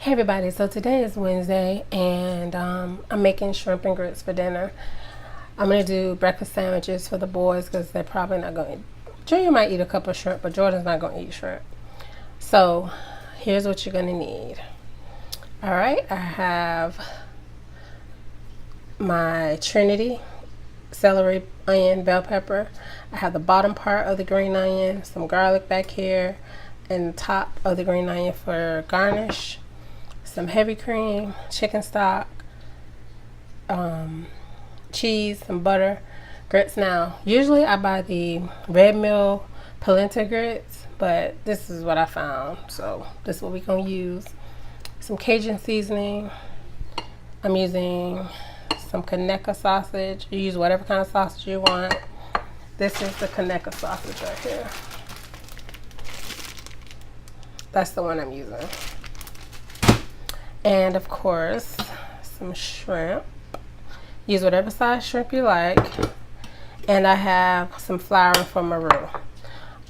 Hey everybody, so today is Wednesday and I'm making shrimp and grits for dinner. I'm going to do breakfast sandwiches for the boys because they're probably not going to eat. Junior might eat a couple of shrimp, but Jordan's not going to eat shrimp. So here's what you're going to need. Alright, I have my Trinity, celery, onion, bell pepper. I have the bottom part of the green onion, some garlic back here, and the top of the green onion for garnish. Some heavy cream, chicken stock, cheese, some butter, grits. Now, usually I buy the Red Mill polenta grits, but this is what I found, so this is what we're going to use. Some Cajun seasoning. I'm using some Conecuh sausage. You use whatever kind of sausage you want. This is the Conecuh sausage right here. That's the one I'm using. And of course, some shrimp. Use whatever size shrimp you like. And I have some flour for my roux.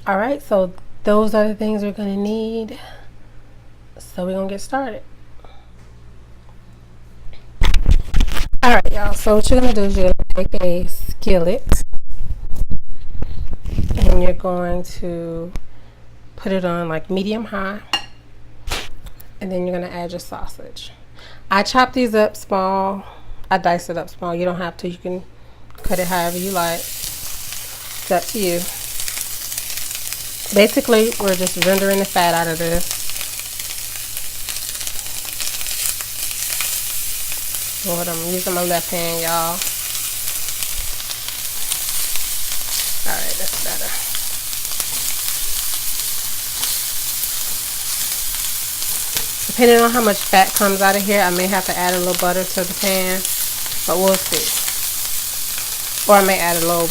Alright, so those are the things we're going to need. So we're going to get started. Alright, y'all. So what you're going to do is you're going to take a skillet. And you're going to put it on like medium high. And then you're going to add your sausage. I chop these up small. I dice it up small. You don't have to. You can cut it however you like. It's up to you. Basically, we're just rendering the fat out of this. Lord, I'm using my left hand, y'all. Alright, that's better. Depending on how much fat comes out of here, I may have to add a little butter to the pan, but we'll see. Or I may add a little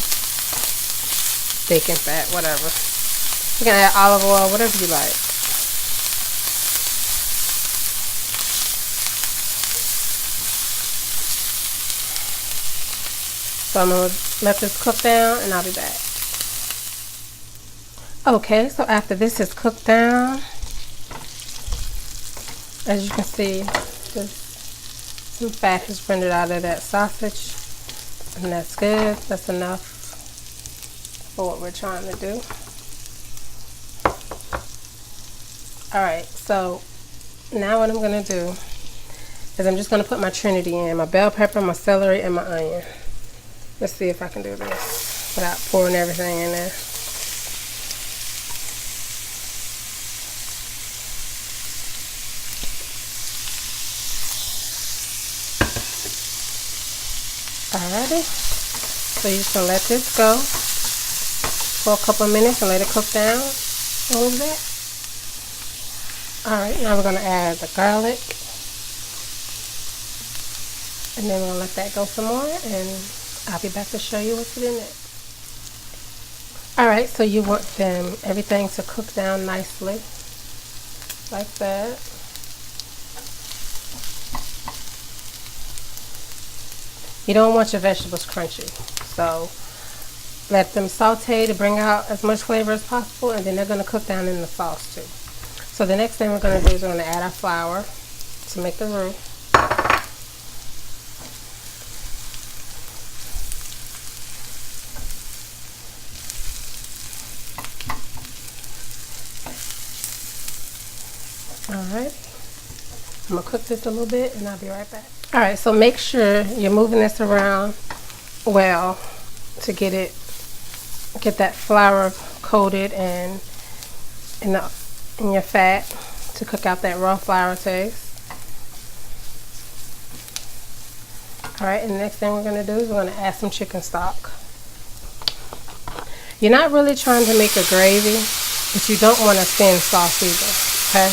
bacon fat, whatever. You can add olive oil, whatever you like. So I'm going to let this cook down and I'll be back. Okay, so after this is cooked down, as you can see, some fat has rendered out of that sausage, and that's good. That's enough for what we're trying to do. Alright, so now what I'm going to do is I'm just going to put my Trinity in, my bell pepper, my celery, and my onion. Let's see if I can do this without pouring everything in there. Alrighty, so you're just going to let this go for a couple of minutes and let it cook down a little bit. Alright, now we're going to add the garlic. And then we're going to let that go some more and I'll be back to show you what to do next. Alright, so you want everything to cook down nicely, like that. You don't want your vegetables crunchy, so let them saute to bring out as much flavor as possible, and then they're going to cook down in the sauce too. So the next thing we're going to do is we're going to add our flour to make the roux. Alright, I'm going to cook this a little bit and I'll be right back. Alright, so make sure you're moving this around well to get that flour coated and in your fat to cook out that raw flour taste. Alright, and the next thing we're going to do is we're going to add some chicken stock. You're not really trying to make a gravy, but you don't want a thin sauce either, okay?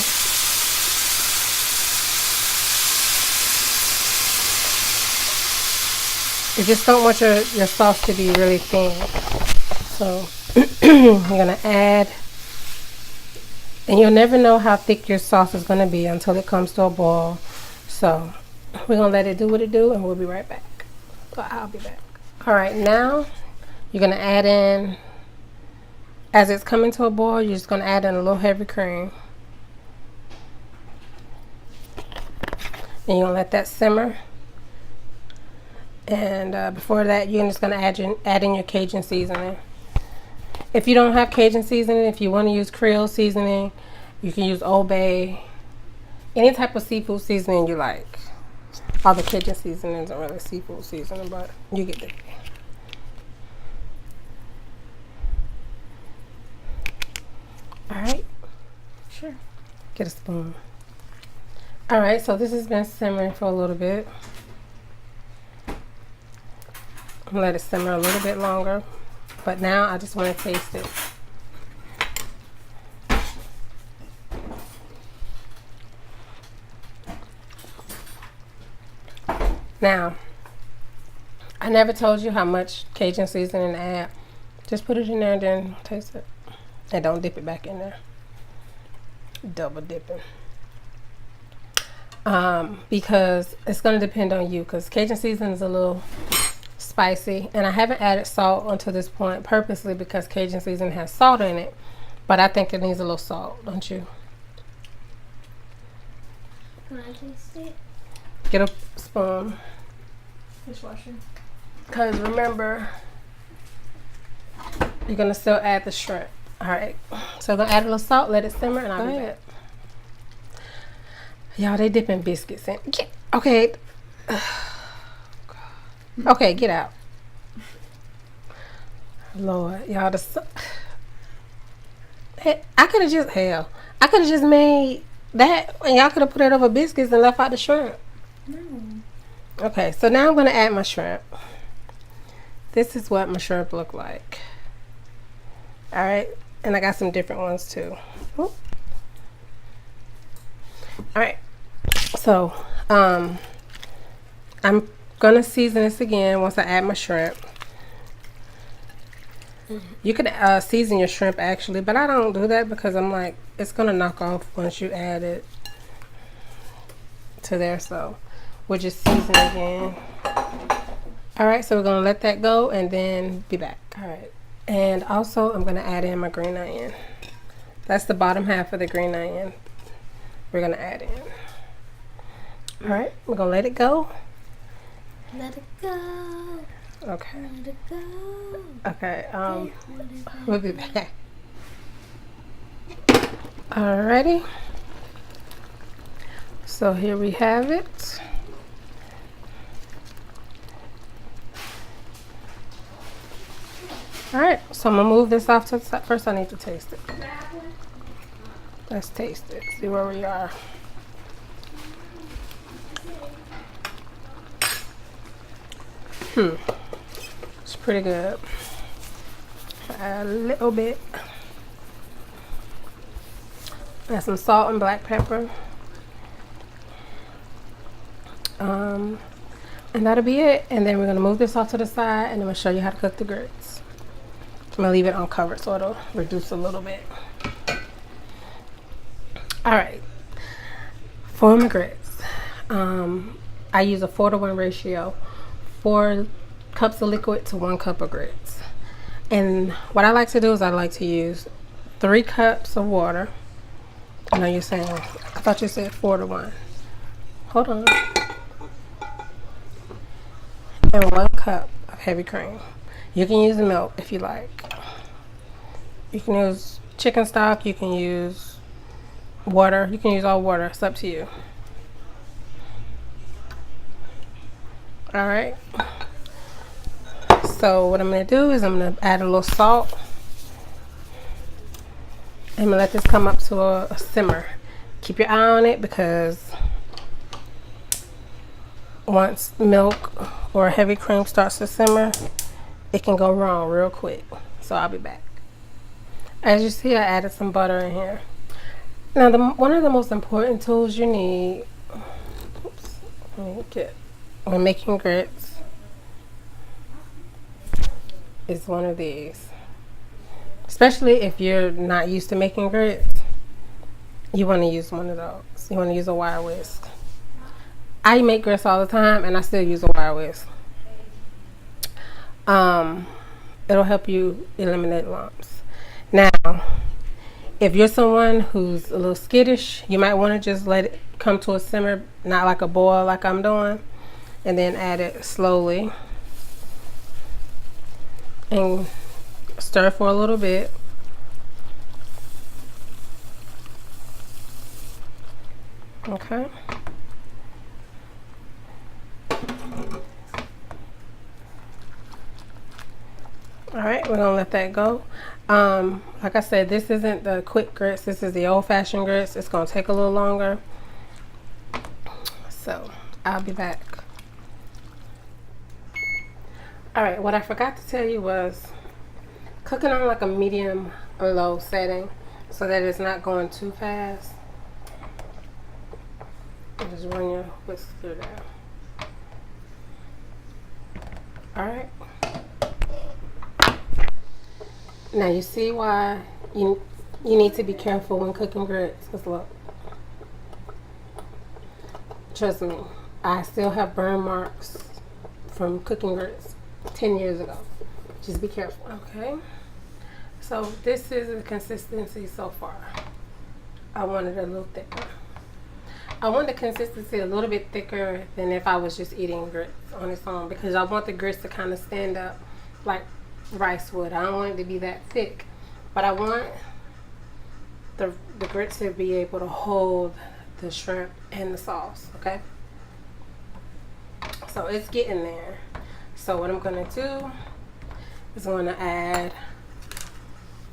You just don't want your sauce to be really thin. So you're going to add, and you'll never know how thick your sauce is going to be until it comes to a boil. So we're going to let it do what it do and we'll be right back. Well, I'll be back. Alright, now you're going to add in, as it's coming to a boil, you're just going to add in a little heavy cream. And you're gonna let that simmer. And before that, you're just gonna add in your Cajun seasoning. If you don't have Cajun seasoning, if you want to use Creole seasoning, you can use Old Bay. Any type of seafood seasoning you like. All the Cajun seasonings are really seafood seasoning, but you get it. Alright. Sure. Get a spoon. Alright, so this has been simmering for a little bit. I'm gonna let it simmer a little bit longer. But now I just want to taste it. Now, I never told you how much Cajun seasoning to add. Just put it in there and then taste it. And don't dip it back in there. Double dipping. Because it's going to depend on you. Because Cajun seasoning is a little spicy. And I haven't added salt until this point purposely because Cajun seasoning has salt in it. But I think it needs a little salt, don't you? Can I taste it? Get a spoon. Dishwasher. Because remember, you're going to still add the shrimp. Alright. So I'm going to add a little salt, let it simmer, and I'll be back. Y'all, they dipping biscuits in. Okay. Okay, get out. Lord, y'all, I could have just made that, and y'all could have put it over biscuits and left out the shrimp. No. Okay, so now I'm going to add my shrimp. This is what my shrimp look like. Alright, and I got some different ones too. Alright, so I'm going to season this again once I add my shrimp. You could season your shrimp actually, but I don't do that because I'm like, it's going to knock off once you add it to there, so we'll just season again. Alright, so we're going to let that go and then be back. Alright, and also I'm going to add in my green onion. That's the bottom half of the green onion we're going to add in. Alright, we're going to let it go. Let it go. Okay. Let it go. Okay, we'll be back. Alrighty. So here we have it. Alright, so I'm going to move this off to the side. First I need to taste it. Let's taste it, see where we are. It's pretty good. Add a little bit. Add some salt and black pepper. And that'll be it. And then we're going to move this off to the side and I'm going to show you how to cook the grits. I'm going to leave it uncovered so it'll reduce a little bit. Alright. For my grits, I use a 4-to-1 ratio. 4 cups of liquid to 1 cup of grits. And what I like to do is I like to use 3 cups of water. I know you're saying, I thought you said 4-to-1. Hold on. And 1 cup of heavy cream. You can use milk if you like. You can use chicken stock, you can use water, you can use all water, it's up to you. Alright. So what I'm going to do is I'm going to add a little salt. I'm going to let this come up to a simmer. Keep your eye on it because once milk or heavy cream starts to simmer, it can go wrong real quick. So I'll be back. As you see, I added some butter in here. Now, one of the most important tools you need, when making grits is one of these. Especially if you're not used to making grits, you want to use one of those. You want to use a wire whisk. I make grits all the time and I still use a wire whisk. It'll help you eliminate lumps. Now, If you're someone who's a little skittish, you might want to just let it come to a simmer, not like a boil like I'm doing, and then add it slowly and stir for a little bit. Okay. All right, we're gonna let that go. Like I said, this isn't the quick grits. This is the old-fashioned grits. It's gonna take a little longer. So I'll be back. All right, what I forgot to tell you was cooking on like a medium or low setting so that it's not going too fast. Just run your whisk through there. All right. Now you see why you need to be careful when cooking grits. Cause look, trust me, I still have burn marks from cooking grits 10 years ago. Just be careful, okay? So this is the consistency so far. I want it a little thicker. I want the consistency a little bit thicker than if I was just eating grits on its own, because I want the grits to kind of stand up like rice would. I don't want it to be that thick, but I want the grits to be able to hold the shrimp and the sauce, okay? So it's getting there. So what I'm gonna do is I'm gonna add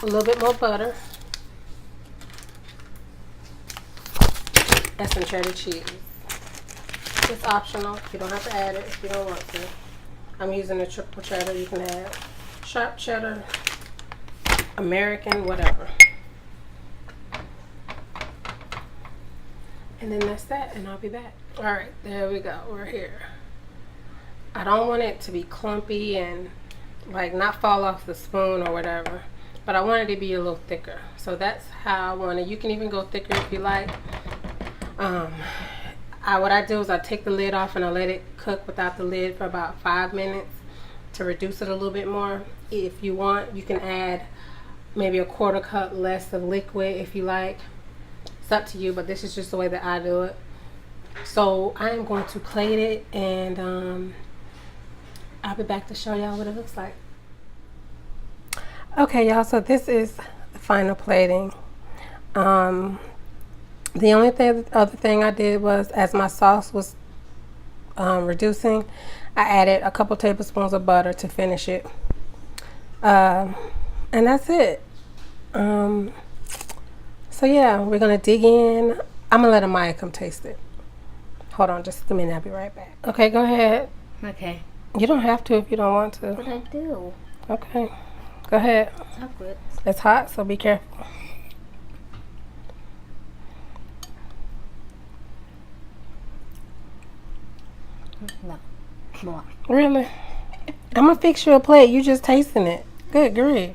a little bit more butter and some cheddar cheese. It's optional. You don't have to add it if you don't want to. I'm using a triple cheddar. You can add sharp cheddar, American, whatever. And then that's that, and I'll be back. All right, there we go. We're here. I don't want it to be clumpy and like not fall off the spoon or whatever, but I want it to be a little thicker. So that's how I want it. You can even go thicker if you like. What I do is I take the lid off and I let it cook without the lid for about 5 minutes to reduce it a little bit more. If you want, you can add maybe a 1/4 cup less of liquid if you like. It's up to you, but this is just the way that I do it. So I am going to plate it, and I'll be back to show y'all what it looks like. Okay, y'all, so this is the final plating. The only other thing I did was, as my sauce was reducing, I added a couple tablespoons of butter to finish it. And that's it. So yeah, we're gonna dig in. I'm gonna let Amaya come taste it. Hold on just a minute, I'll be right back. Okay, go ahead. Okay. You don't have to if you don't want to. But I do. Okay, go ahead. Chocolate. It's hot, so be careful. No. More. Really? I'm gonna fix you a plate. You just tasting it. Good grief.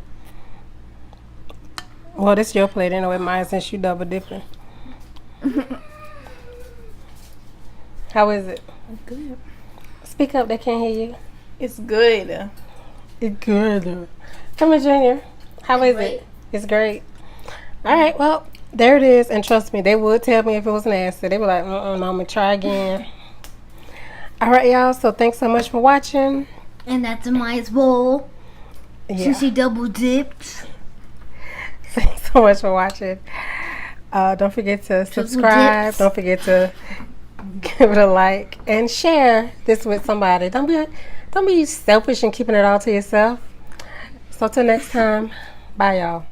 Well, this your plate anyway, mine, since you double dipping. How is it? Good. Speak up, they can't hear you. It's good. It's good. Come here, Junior. How is it? It's great. All right, well, there it is. And trust me, they would tell me if it was nasty. They were like, no, I'm gonna try again. All right, y'all, so thanks so much for watching. And that's Amaya's bowl. Yeah. She double dipped. Thanks so much for watching. Don't forget to subscribe. dips. Don't forget to give it a like and share this with somebody. Don't be selfish and keeping it all to yourself. So till next time, bye y'all.